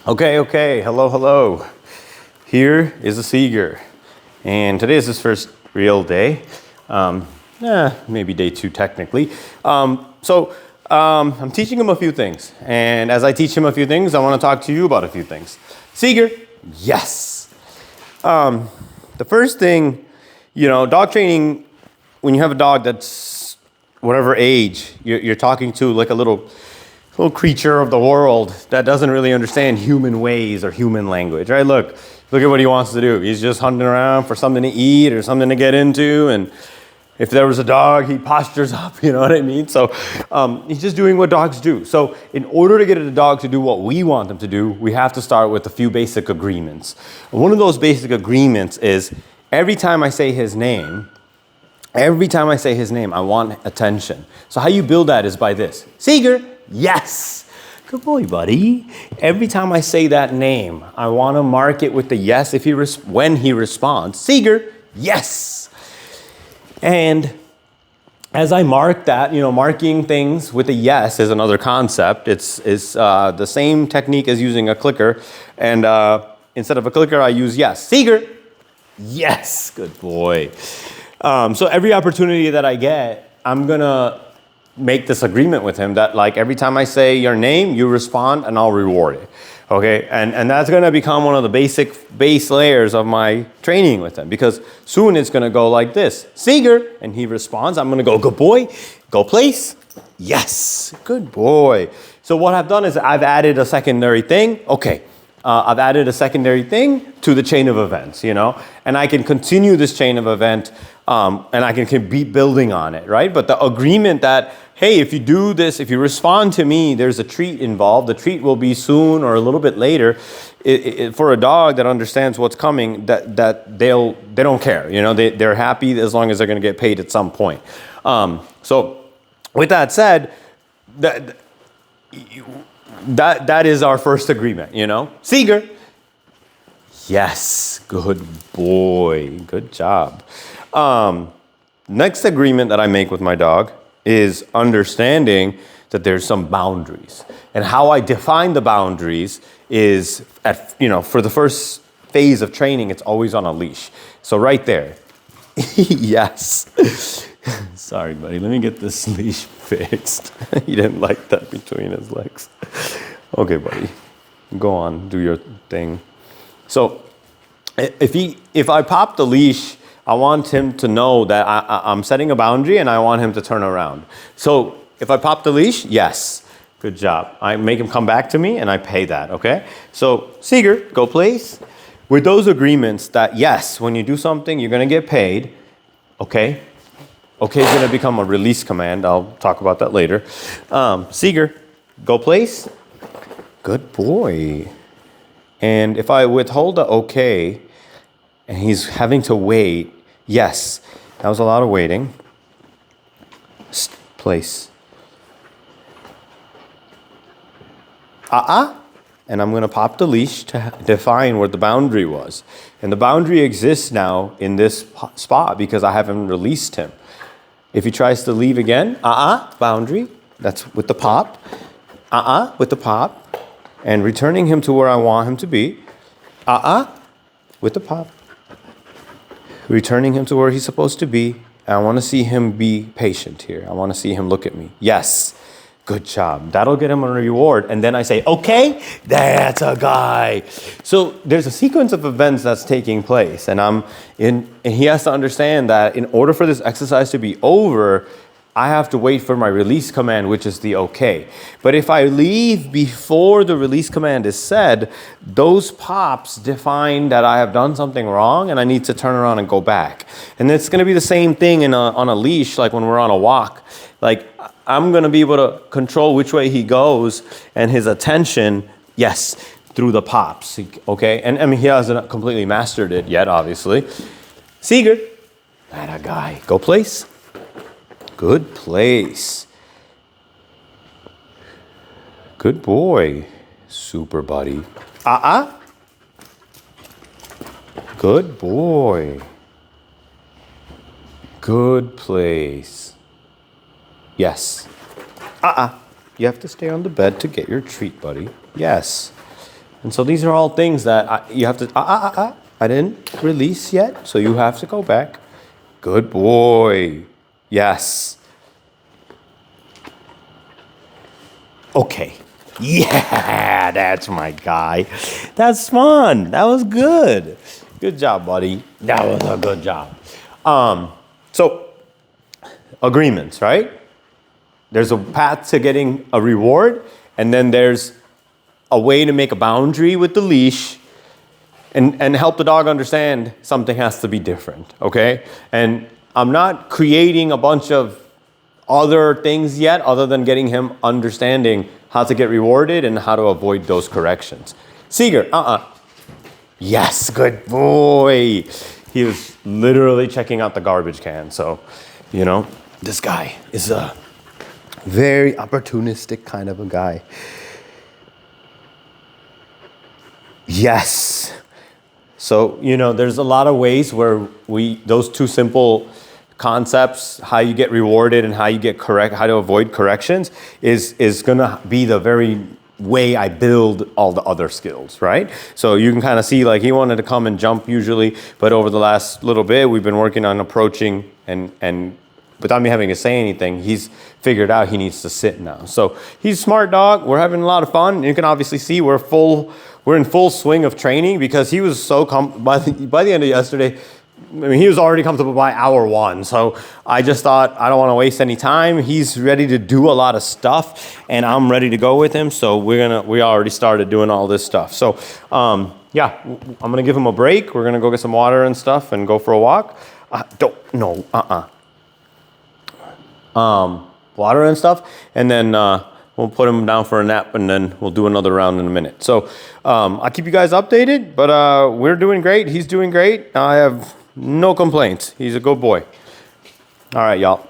Okay, hello. Here is a Seger, and today is his first real day. Maybe day 2 technically. I'm teaching him a few things, and as I teach him a few things, I want to talk to you about a few things. Seger, yes. The first thing, dog training, when you have a dog that's whatever age, you're talking to like a little creature of the world that doesn't really understand human ways or human language, right? Look at what he wants to do. He's just hunting around for something to eat or something to get into, and if there was a dog, he postures up, you know what I mean? So he's just doing what dogs do. So in order to get a dog to do what we want them to do, we have to start with a few basic agreements. One of those basic agreements is every time I say his name, I want attention. So how you build that is by this. Seger, yes. Good boy, buddy. Every time I say that name, I want to mark it with the yes when he responds. Seger, yes. And as I mark that, marking things with a yes is another concept. It's the same technique as using a clicker. And instead of a clicker, I use yes. Seger, yes. Good boy. So every opportunity that I get, I'm going to make this agreement with him that like every time I say your name, you respond and I'll reward it. Okay, and that's going to become one of the base layers of my training with him, because soon it's going to go like this. Seger, and he responds. I'm going to go, good boy, go place. Yes, good boy. So what I've done is I've added a secondary thing. Okay, I've added a secondary thing to the chain of events, and I can continue this chain of event, and I can keep building on it, right? But the agreement that, hey, if you do this, if you respond to me, there's a treat involved. The treat will be soon or a little bit later. For a dog that understands what's coming, that they don't care. They're happy as long as they're going to get paid at some point. So with that said, that is our first agreement. Seger, yes, good boy, good job. Next agreement that I make with my dog is understanding that there's some boundaries. And how I define the boundaries is for the first phase of training, it's always on a leash. So right there. Yes. Sorry, buddy. Let me get this leash fixed. He didn't like that between his legs. Okay, buddy. Go on, do your thing. So if I pop the leash, I want him to know that I'm setting a boundary and I want him to turn around. So if I pop the leash, yes, good job. I make him come back to me and I pay that, okay? So Seger, go place. With those agreements that yes, when you do something, you're gonna get paid, okay? Okay is gonna become a release command. I'll talk about that later. Seger, go place. Good boy. And if I withhold the okay, and he's having to wait, yes, that was a lot of waiting. Place. And I'm going to pop the leash to define where the boundary was. And the boundary exists now in this spot because I haven't released him. If he tries to leave again, boundary, that's with the pop. With the pop. And returning him to where I want him to be. With the pop. Returning him to where he's supposed to be. I want to see him be patient here. I want to see him look at me. Yes, good job. That'll get him a reward. And then I say, okay, that's a guy. So there's a sequence of events that's taking place. And he has to understand that in order for this exercise to be over, I have to wait for my release command, which is the okay. But if I leave before the release command is said, those pops define that I have done something wrong and I need to turn around and go back. And it's going to be the same thing on a leash, like when we're on a walk. Like I'm going to be able to control which way he goes and his attention, yes, through the pops, okay? And I mean, he hasn't completely mastered it yet, obviously. Seger, that a guy. Go place. Good place. Good boy. Super buddy. Good boy. Good place. Yes. You have to stay on the bed to get your treat, buddy. Yes. And so these are all things that you have to, I didn't release yet, so you have to go back. Good boy. Yes. Okay. Yeah, that's my guy. That's fun. That was good. Good job, buddy. That was a good job. So, agreements, right? There's a path to getting a reward, and then there's a way to make a boundary with the leash and help the dog understand something has to be different, okay? And I'm not creating a bunch of other things yet other than getting him understanding how to get rewarded and how to avoid those corrections. Seger, Yes, good boy. He was literally checking out the garbage can. So, this guy is a very opportunistic kind of a guy. Yes. So, there's a lot of ways where those two simple concepts, how you get rewarded and how you get how to avoid corrections is gonna be the very way I build all the other skills, right? So you can kind of see like he wanted to come and jump usually, but over the last little bit, we've been working on approaching and without me having to say anything, he's figured out he needs to sit now. So he's a smart dog. We're having a lot of fun. You can obviously see we're in full swing of training because he was so by the end of yesterday, he was already comfortable by hour 1. So I just thought, I don't want to waste any time. He's ready to do a lot of stuff and I'm ready to go with him. So we already started doing all this stuff. So, I'm going to give him a break. We're going to go get some water and stuff and go for a walk. Water and stuff. And then, we'll put him down for a nap and then we'll do another round in a minute. So, I'll keep you guys updated, but, we're doing great. He's doing great. I have no complaints. He's a good boy. All right, y'all.